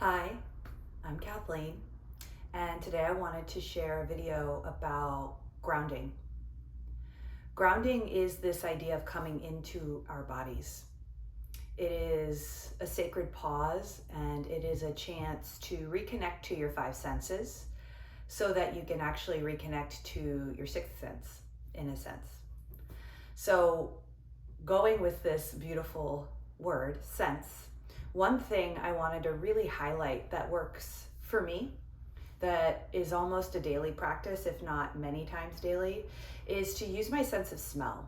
Hi, I'm Kathleen, and today I wanted to share a video about grounding. Grounding is this idea of coming into our bodies. It is a sacred pause, and it is a chance to reconnect to your five senses so that you can actually reconnect to your sixth sense, in a sense. So, going with this beautiful word, sense, one thing I wanted to really highlight that works for me, that is almost a daily practice, if not many times daily, is to use my sense of smell.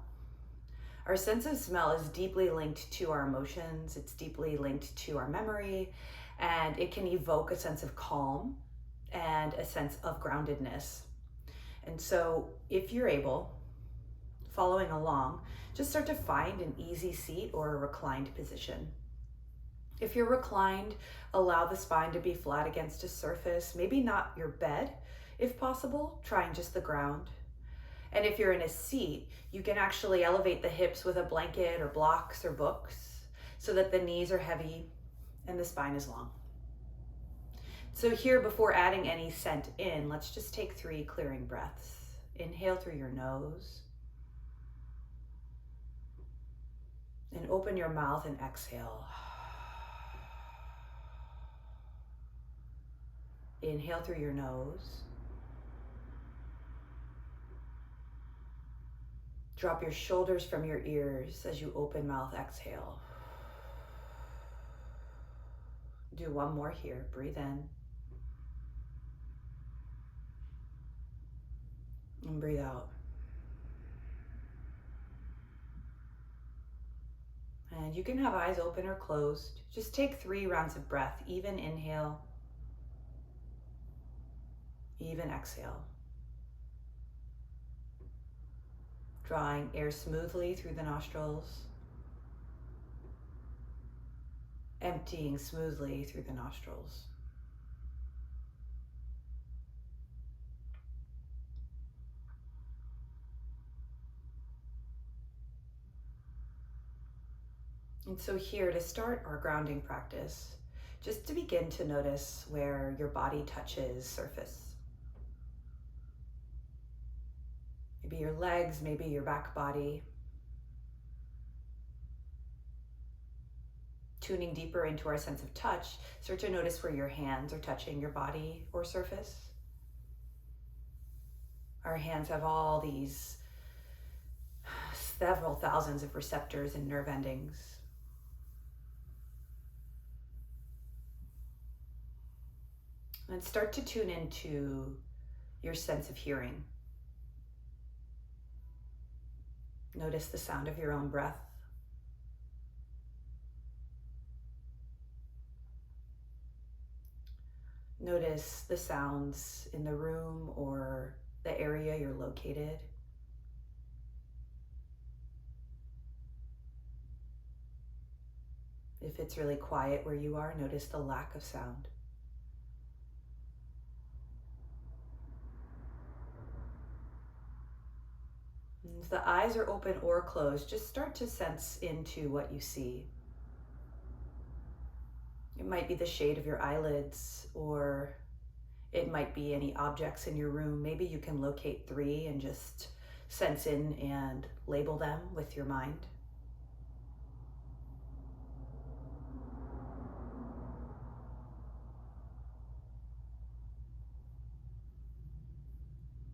Our sense of smell is deeply linked to our emotions, it's deeply linked to our memory, and it can evoke a sense of calm and a sense of groundedness. And so, if you're able, following along, just start to find an easy seat or a reclined position. If you're reclined, allow the spine to be flat against a surface, maybe not your bed, if possible, trying just the ground. And if you're in a seat, you can actually elevate the hips with a blanket or blocks or books so that the knees are heavy and the spine is long. So here, before adding any scent in, let's just take 3 clearing breaths. Inhale through your nose and open your mouth and exhale. Inhale through your nose. Drop your shoulders from your ears as you open mouth, exhale. Do one more here. Breathe in. And breathe out. And you can have eyes open or closed. Just take 3 rounds of breath. Even inhale. Even exhale. Drawing air smoothly through the nostrils. Emptying smoothly through the nostrils. And so here, to start our grounding practice, just to begin to notice where your body touches surface. Maybe your legs, maybe your back body. Tuning deeper into our sense of touch, start to notice where your hands are touching your body or surface. Our hands have all these several thousands of receptors and nerve endings. And start to tune into your sense of hearing. Notice the sound of your own breath. Notice the sounds in the room or the area you're located. If it's really quiet where you are, notice the lack of sound. And if the eyes are open or closed, just start to sense into what you see. It might be the shade of your eyelids, or it might be any objects in your room. Maybe you can locate 3 and just sense in and label them with your mind.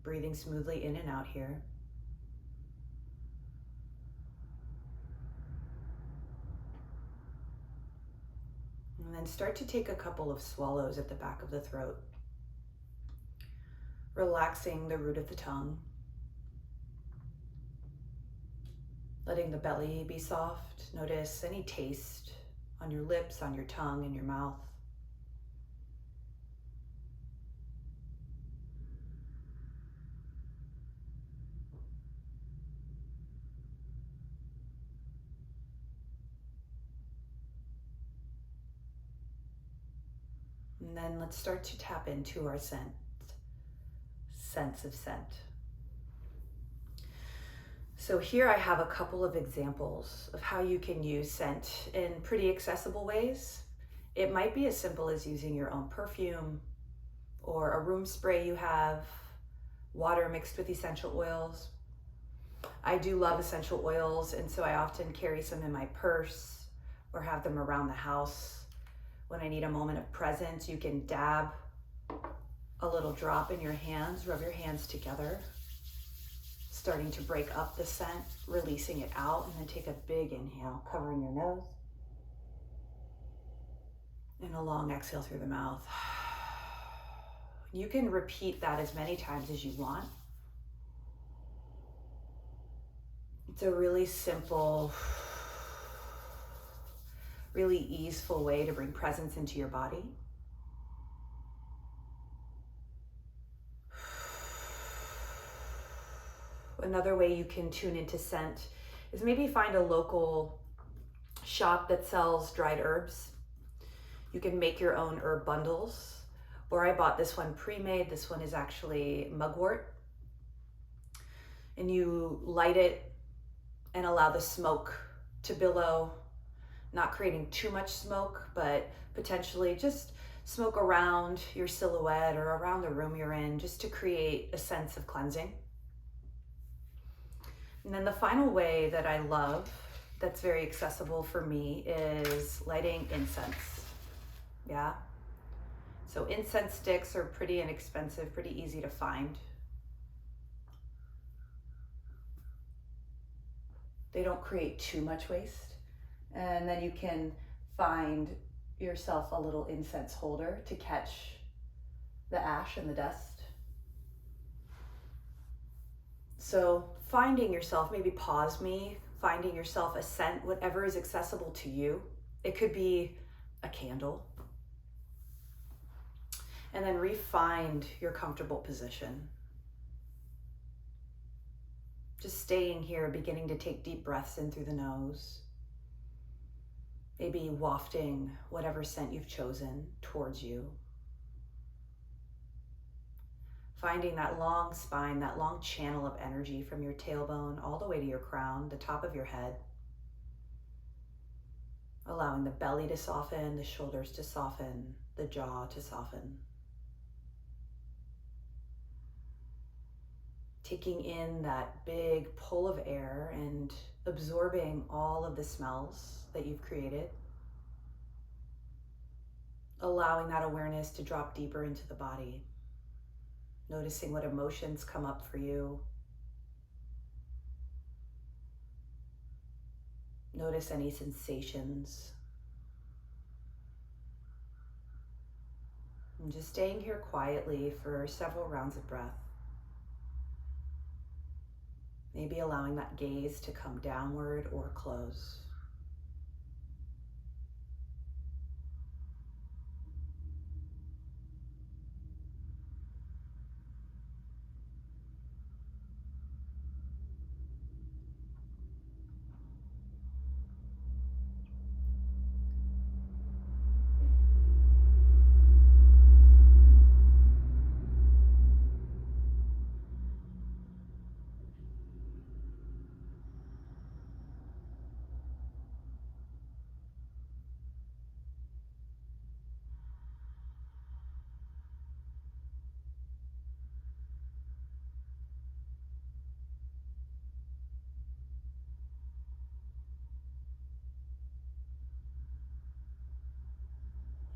Breathing smoothly in and out here. And then start to take a couple of swallows at the back of the throat, relaxing the root of the tongue, letting the belly be soft. Notice any taste on your lips, on your tongue, in your mouth. And then let's start to tap into our sense of scent. So here I have a couple of examples of how you can use scent in pretty accessible ways It might be as simple as using your own perfume or a room spray you have, water mixed with essential oils. I do love essential oils, and so I often carry some in my purse or have them around the house. When I need a moment of presence, you can dab a little drop in your hands, rub your hands together, starting to break up the scent, releasing it out, and then take a big inhale, covering your nose, and a long exhale through the mouth. You can repeat that as many times as you want. It's a really simple, really easeful way to bring presence into your body. Another way you can tune into scent is maybe find a local shop that sells dried herbs. You can make your own herb bundles, or I bought this one pre-made. This one is actually mugwort. And you light it and allow the smoke to billow, not creating too much smoke, but potentially just smoke around your silhouette or around the room you're in, just to create a sense of cleansing. And then the final way that I love, that's very accessible for me, is lighting incense. Yeah. So incense sticks are pretty inexpensive, pretty easy to find. They don't create too much waste. And then you can find yourself a little incense holder to catch the ash and the dust. So finding yourself, maybe pause me, finding yourself a scent, whatever is accessible to you. It could be a candle. And then re-find your comfortable position. Just staying here, beginning to take deep breaths in through the nose. Maybe wafting whatever scent you've chosen towards you. Finding that long spine, that long channel of energy from your tailbone all the way to your crown, the top of your head. Allowing the belly to soften, the shoulders to soften, the jaw to soften. Taking in that big pull of air and absorbing all of the smells that you've created. Allowing that awareness to drop deeper into the body. Noticing what emotions come up for you. Notice any sensations. And just staying here quietly for several rounds of breath. Maybe allowing that gaze to come downward or close.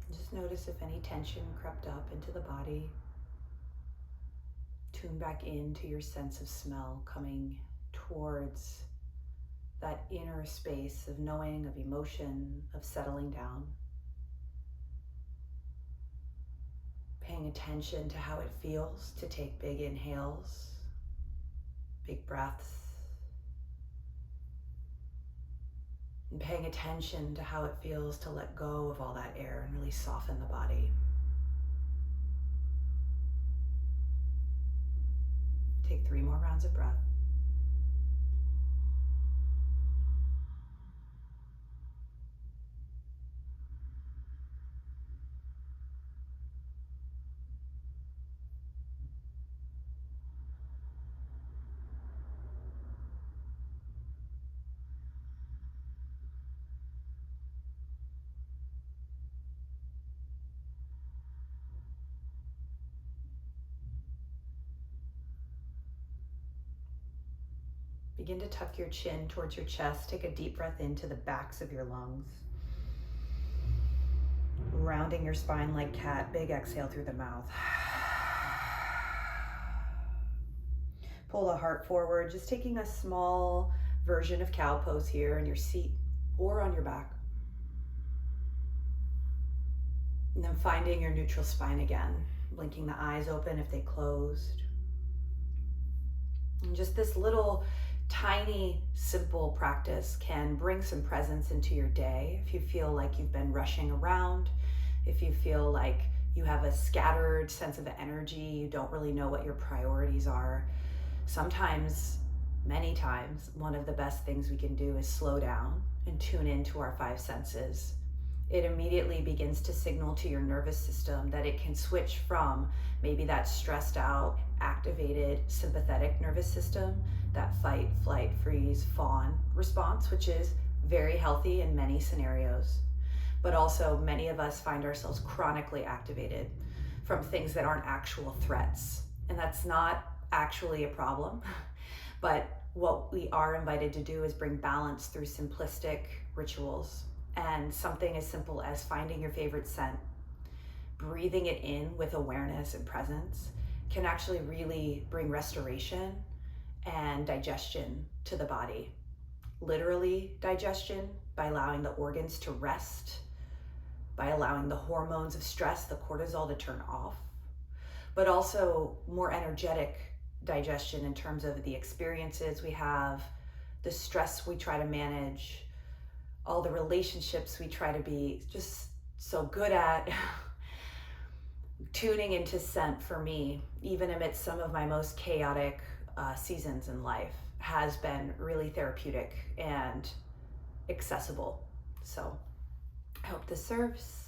Just notice if any tension crept up into the body. Tune back into your sense of smell, coming towards that inner space of knowing, of emotion, of settling down. Paying attention to how it feels to take big inhales, big breaths. And paying attention to how it feels to let go of all that air and really soften the body. Take 3 more rounds of breath. Begin to tuck your chin towards your chest. Take a deep breath into the backs of your lungs. Rounding your spine like cat. Big exhale through the mouth. Pull the heart forward, just taking a small version of cow pose here in your seat or on your back. And then finding your neutral spine again, blinking the eyes open if they closed. And just this little tiny, simple practice can bring some presence into your day. If you feel like you've been rushing around, if you feel like you have a scattered sense of energy, you don't really know what your priorities are. Sometimes, many times, one of the best things we can do is slow down and tune into our five senses. It immediately begins to signal to your nervous system that it can switch from maybe that stressed out, activated sympathetic nervous system, that fight, flight, freeze, fawn response, which is very healthy in many scenarios. But also many of us find ourselves chronically activated from things that aren't actual threats. And that's not actually a problem, but what we are invited to do is bring balance through simplistic rituals. And something as simple as finding your favorite scent, breathing it in with awareness and presence can actually really bring restoration and digestion to the body. Literally digestion by allowing the organs to rest, by allowing the hormones of stress, the cortisol, to turn off, but also more energetic digestion in terms of the experiences we have, the stress we try to manage, all the relationships we try to be just so good at. Tuning into scent for me, even amidst some of my most chaotic seasons in life, has been really therapeutic and accessible. So I hope this serves.